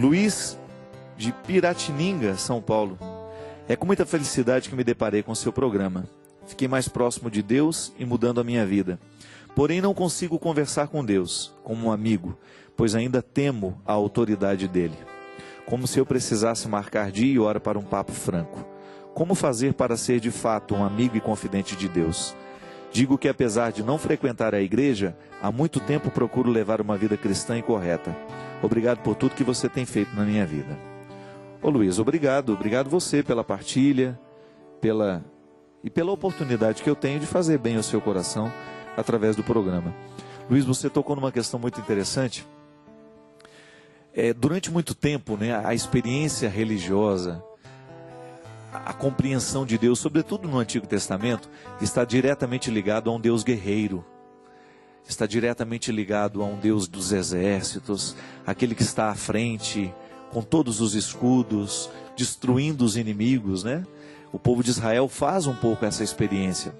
Luiz de Piratininga, São Paulo. É com muita felicidade que me deparei com o seu programa. Fiquei mais próximo de Deus e mudando a minha vida. Porém, não consigo conversar com Deus como um amigo, pois ainda temo a autoridade dele. Como se eu precisasse marcar dia e hora para um papo franco. Como fazer para ser de fato um amigo e confidente de Deus? Digo que apesar de não frequentar a igreja, há muito tempo procuro levar uma vida cristã e correta. Obrigado por tudo que você tem feito na minha vida. Ô Luiz, obrigado você pela partilha, pela oportunidade que eu tenho de fazer bem ao seu coração através do programa. Luiz, você tocou numa questão muito interessante. Durante muito tempo, né, a experiência religiosa, a compreensão de Deus, sobretudo no Antigo Testamento, está diretamente ligado a um Deus guerreiro. Está diretamente ligado a um Deus dos exércitos, aquele que está à frente, com todos os escudos, destruindo os inimigos, né? O povo de Israel faz um pouco essa experiência.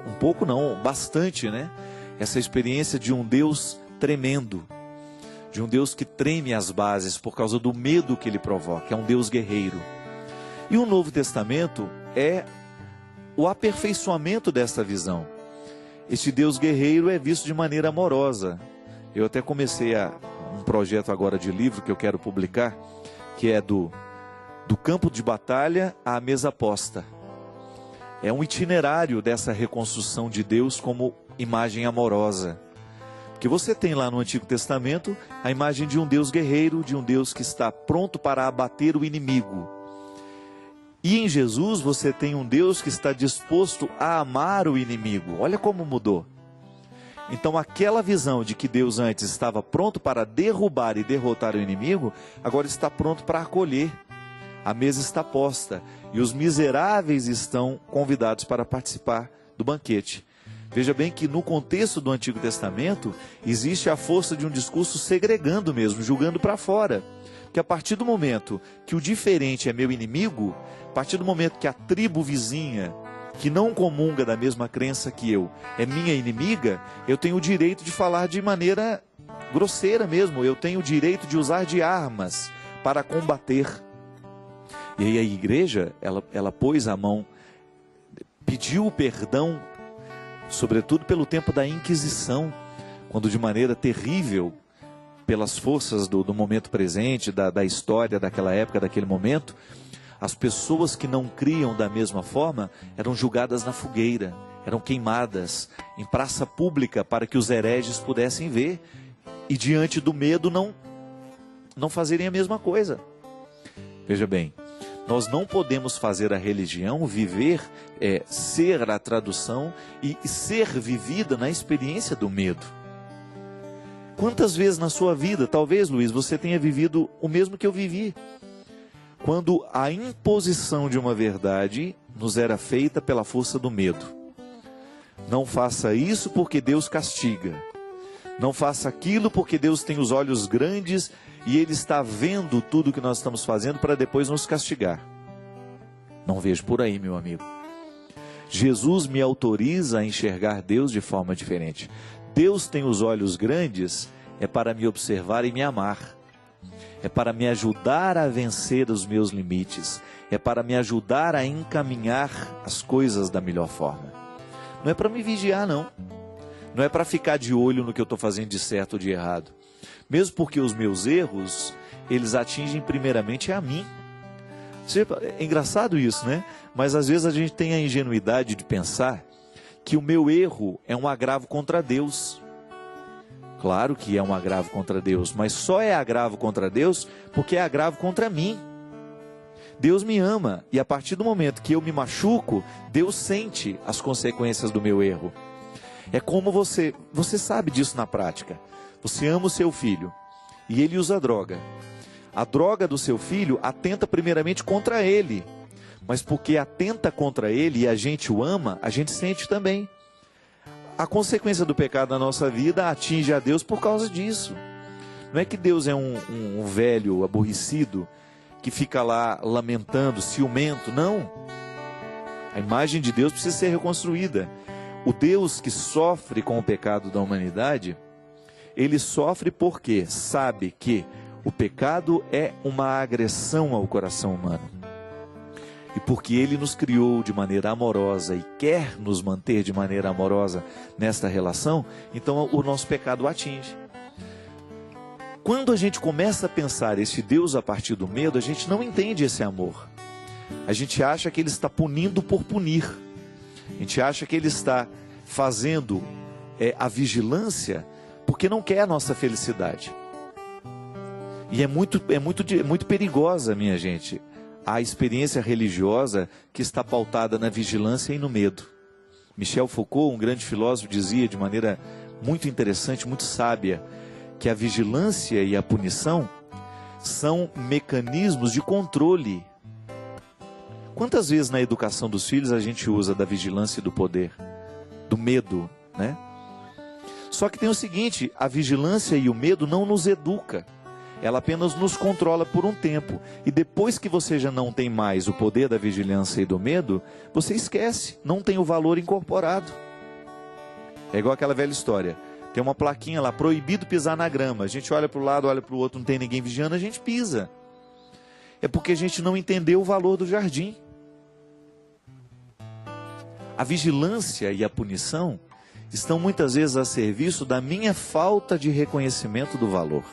Um pouco não, bastante, né? Essa experiência de um Deus tremendo. De um Deus que treme as bases por causa do medo que ele provoca. É um Deus guerreiro. E o Novo Testamento é o aperfeiçoamento desta visão. Este Deus guerreiro é visto de maneira amorosa. Eu até comecei um projeto agora de livro que eu quero publicar, que é do campo de batalha à mesa posta. É um itinerário dessa reconstrução de Deus como imagem amorosa. Porque você tem lá no Antigo Testamento a imagem de um Deus guerreiro, de um Deus que está pronto para abater o inimigo. E em Jesus você tem um Deus que está disposto a amar o inimigo. Olha como mudou. Então aquela visão de que Deus antes estava pronto para derrubar e derrotar o inimigo, agora está pronto para acolher. A mesa está posta e os miseráveis estão convidados para participar do banquete. Veja bem que no contexto do Antigo Testamento existe a força de um discurso segregando mesmo, julgando para fora. Que a partir do momento que o diferente é meu inimigo, a partir do momento que a tribo vizinha, que não comunga da mesma crença que eu, é minha inimiga, eu tenho o direito de falar de maneira grosseira mesmo, eu tenho o direito de usar de armas para combater. E aí a igreja, ela pôs a mão, pediu o perdão, sobretudo pelo tempo da Inquisição, quando de maneira terrível, pelas forças do momento presente, da história daquela época, daquele momento, as pessoas que não criam da mesma forma eram julgadas na fogueira, eram queimadas em praça pública para que os hereges pudessem ver e diante do medo não fazerem a mesma coisa. Veja bem, nós não podemos fazer a religião viver, ser a tradução e ser vivida na experiência do medo. Quantas vezes na sua vida, talvez, Luiz, você tenha vivido o mesmo que eu vivi? Quando a imposição de uma verdade nos era feita pela força do medo. Não faça isso porque Deus castiga. Não faça aquilo porque Deus tem os olhos grandes e Ele está vendo tudo que nós estamos fazendo para depois nos castigar. Não vejo por aí, meu amigo. Jesus me autoriza a enxergar Deus de forma diferente. Deus tem os olhos grandes, é para me observar e me amar. É para me ajudar a vencer os meus limites. É para me ajudar a encaminhar as coisas da melhor forma. Não é para me vigiar, não. Não é para ficar de olho no que eu estou fazendo de certo ou de errado. Mesmo porque os meus erros, eles atingem primeiramente a mim. É engraçado isso, né? Mas às vezes a gente tem a ingenuidade de pensar que o meu erro é um agravo contra Deus. Claro que é um agravo contra Deus, mas só é agravo contra Deus porque é agravo contra mim. Deus me ama e a partir do momento que eu me machuco, Deus sente as consequências do meu erro. É como você sabe disso na prática. Você ama o seu filho e ele usa droga. A droga do seu filho atenta primeiramente contra ele. Mas porque atenta contra ele e a gente o ama, a gente sente também. A consequência do pecado na nossa vida atinge a Deus por causa disso. Não é que Deus é um velho aborrecido que fica lá lamentando, ciumento, não. A imagem de Deus precisa ser reconstruída. O Deus que sofre com o pecado da humanidade, ele sofre porque sabe que O pecado é uma agressão ao coração humano. E porque Ele nos criou de maneira amorosa e quer nos manter de maneira amorosa nesta relação, então o nosso pecado o atinge. Quando a gente começa a pensar esse Deus a partir do medo, a gente não entende esse amor. A gente acha que Ele está punindo por punir. A gente acha que Ele está fazendo a vigilância porque não quer a nossa felicidade. E é muito perigosa, minha gente, a experiência religiosa que está pautada na vigilância e no medo. Michel Foucault, um grande filósofo, dizia de maneira muito interessante, muito sábia, que a vigilância e a punição são mecanismos de controle. Quantas vezes na educação dos filhos a gente usa da vigilância e do poder, do medo, né? Só que tem o seguinte, a vigilância e o medo não nos educa. Ela apenas nos controla por um tempo. E depois que você já não tem mais o poder da vigilância e do medo, você esquece, não tem o valor incorporado. É igual aquela velha história. Tem uma plaquinha lá, proibido pisar na grama. A gente olha para o lado, olha para o outro, não tem ninguém vigiando, a gente pisa. É porque a gente não entendeu o valor do jardim. A vigilância e a punição estão muitas vezes a serviço da minha falta de reconhecimento do valor.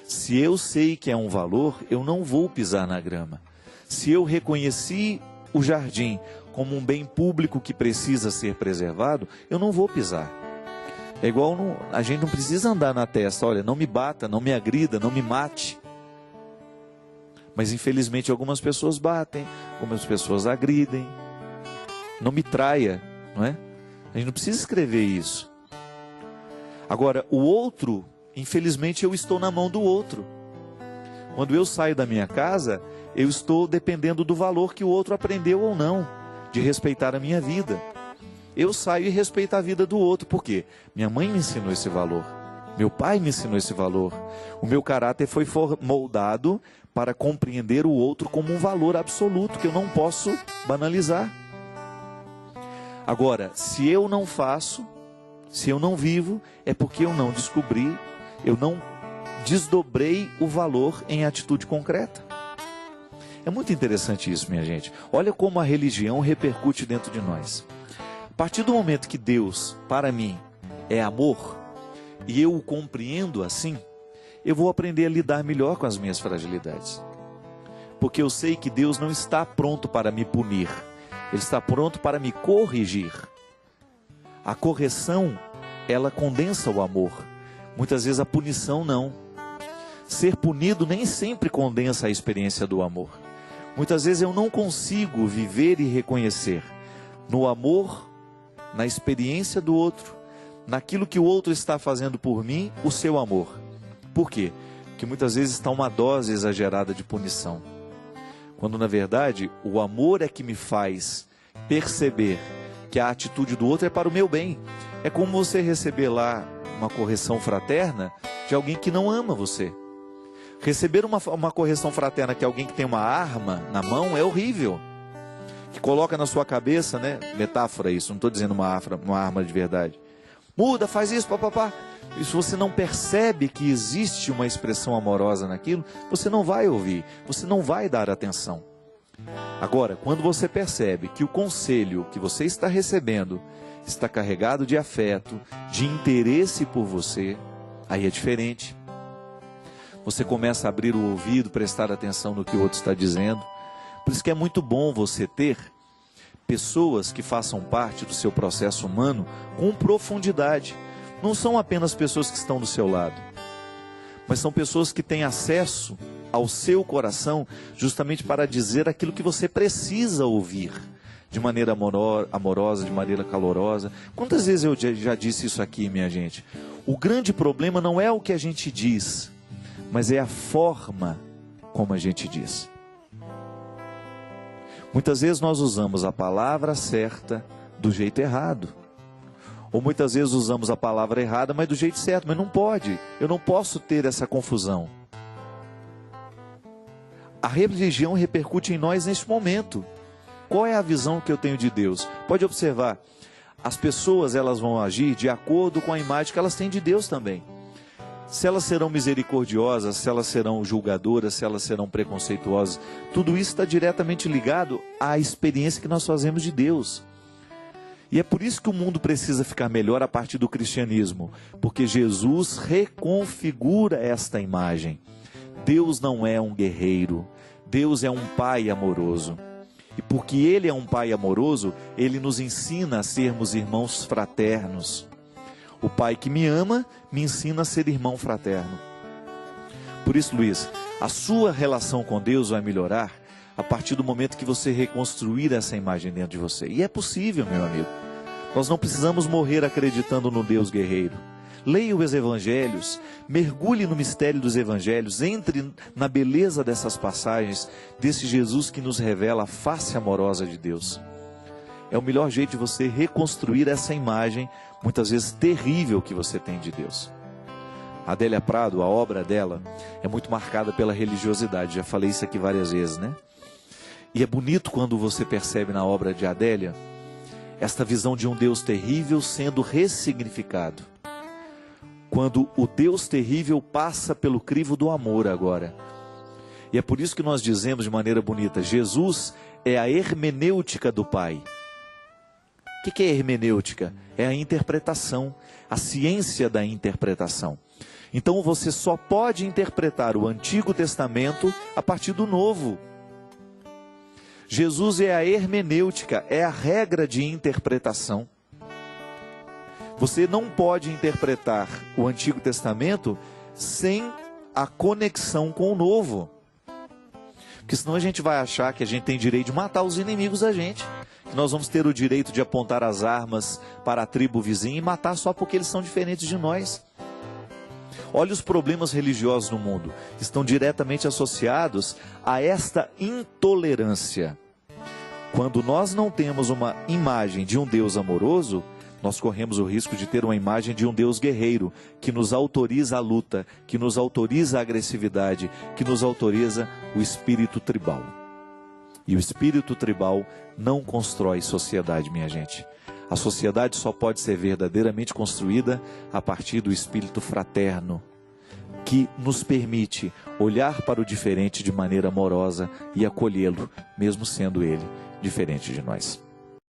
Se eu sei que é um valor, eu não vou pisar na grama. Se eu reconheci o jardim como um bem público que precisa ser preservado, eu não vou pisar. É igual, a gente não precisa andar na testa, olha, não me bata, não me agrida, não me mate. Mas infelizmente algumas pessoas batem, algumas pessoas agridem. Não me traia, não é? A gente não precisa escrever isso. Agora, o outro, infelizmente eu estou na mão do outro. Quando eu saio da minha casa, eu estou dependendo do valor que o outro aprendeu ou não, de respeitar a minha vida. Eu saio e respeito a vida do outro, por quê? Minha mãe me ensinou esse valor, meu pai me ensinou esse valor. O meu caráter foi moldado para compreender o outro como um valor absoluto, que eu não posso banalizar. Agora, se eu não faço, se eu não vivo, é porque eu não descobri, eu não desdobrei o valor em atitude concreta. É muito interessante isso, minha gente. Olha como a religião repercute dentro de nós. A partir do momento que Deus, para mim, é amor, e eu o compreendo assim, eu vou aprender a lidar melhor com as minhas fragilidades. Porque eu sei que Deus não está pronto para me punir, Ele está pronto para me corrigir. A correção, ela condensa o amor. Muitas vezes a punição não. Ser punido nem sempre condensa a experiência do amor. Muitas vezes eu não consigo viver e reconhecer no amor, na experiência do outro, naquilo que o outro está fazendo por mim, o seu amor. Por quê? Porque muitas vezes está uma dose exagerada de punição. Quando na verdade o amor é que me faz perceber que a atitude do outro é para o meu bem. É como você receber lá uma correção fraterna de alguém que não ama você. Receber uma correção fraterna que alguém que tem uma arma na mão é horrível. Que coloca na sua cabeça, né? Metáfora isso, não estou dizendo uma arma de verdade. Muda, faz isso, papapá. E se você não percebe que existe uma expressão amorosa naquilo, você não vai ouvir, você não vai dar atenção. Agora, quando você percebe que o conselho que você está recebendo está carregado de afeto, de interesse por você, aí é diferente. Você começa a abrir o ouvido, prestar atenção no que o outro está dizendo. Por isso que é muito bom você ter pessoas que façam parte do seu processo humano com profundidade. Não são apenas pessoas que estão do seu lado, mas são pessoas que têm acesso ao seu coração justamente para dizer aquilo que você precisa ouvir, de maneira amorosa, de maneira calorosa. Quantas vezes eu já disse isso aqui, minha gente? O grande problema não é o que a gente diz, mas é a forma como a gente diz. Muitas vezes nós usamos a palavra certa do jeito errado. Ou muitas vezes usamos a palavra errada, mas do jeito certo. Mas não pode. Eu não posso ter essa confusão. A religião repercute em nós neste momento. Qual é a visão que eu tenho de Deus? Pode observar. As pessoas elas vão agir de acordo com a imagem que elas têm de Deus também. Se elas serão misericordiosas, se elas serão julgadoras, se elas serão preconceituosas, tudo isso está diretamente ligado à experiência que nós fazemos de Deus. E é por isso que o mundo precisa ficar melhor a partir do cristianismo, porque Jesus reconfigura esta imagem. Deus não é um guerreiro, Deus é um pai amoroso. E porque Ele é um pai amoroso, Ele nos ensina a sermos irmãos fraternos. O pai que me ama, me ensina a ser irmão fraterno. Por isso, Luiz, a sua relação com Deus vai melhorar a partir do momento que você reconstruir essa imagem dentro de você. E é possível, meu amigo. Nós não precisamos morrer acreditando no Deus guerreiro. Leia os evangelhos, mergulhe no mistério dos evangelhos, entre na beleza dessas passagens, desse Jesus que nos revela a face amorosa de Deus. É o melhor jeito de você reconstruir essa imagem, muitas vezes terrível, que você tem de Deus. A Adélia Prado, a obra dela, é muito marcada pela religiosidade, já falei isso aqui várias vezes, né? E é bonito quando você percebe na obra de Adélia, esta visão de um Deus terrível sendo ressignificado. Quando o Deus terrível passa pelo crivo do amor agora. E é por isso que nós dizemos de maneira bonita, Jesus é a hermenêutica do Pai. O que é hermenêutica? É a interpretação, a ciência da interpretação. Então você só pode interpretar o Antigo Testamento a partir do Novo. Jesus é a hermenêutica, é a regra de interpretação. Você não pode interpretar o Antigo Testamento sem a conexão com o Novo. Porque senão a gente vai achar que a gente tem direito de matar os inimigos da gente. Que nós vamos ter o direito de apontar as armas para a tribo vizinha e matar só porque eles são diferentes de nós. Olha os problemas religiosos no mundo. Estão diretamente associados a esta intolerância. Quando nós não temos uma imagem de um Deus amoroso, nós corremos o risco de ter uma imagem de um Deus guerreiro, que nos autoriza a luta, que nos autoriza a agressividade, que nos autoriza o espírito tribal. E o espírito tribal não constrói sociedade, minha gente. A sociedade só pode ser verdadeiramente construída a partir do espírito fraterno, que nos permite olhar para o diferente de maneira amorosa e acolhê-lo, mesmo sendo ele diferente de nós.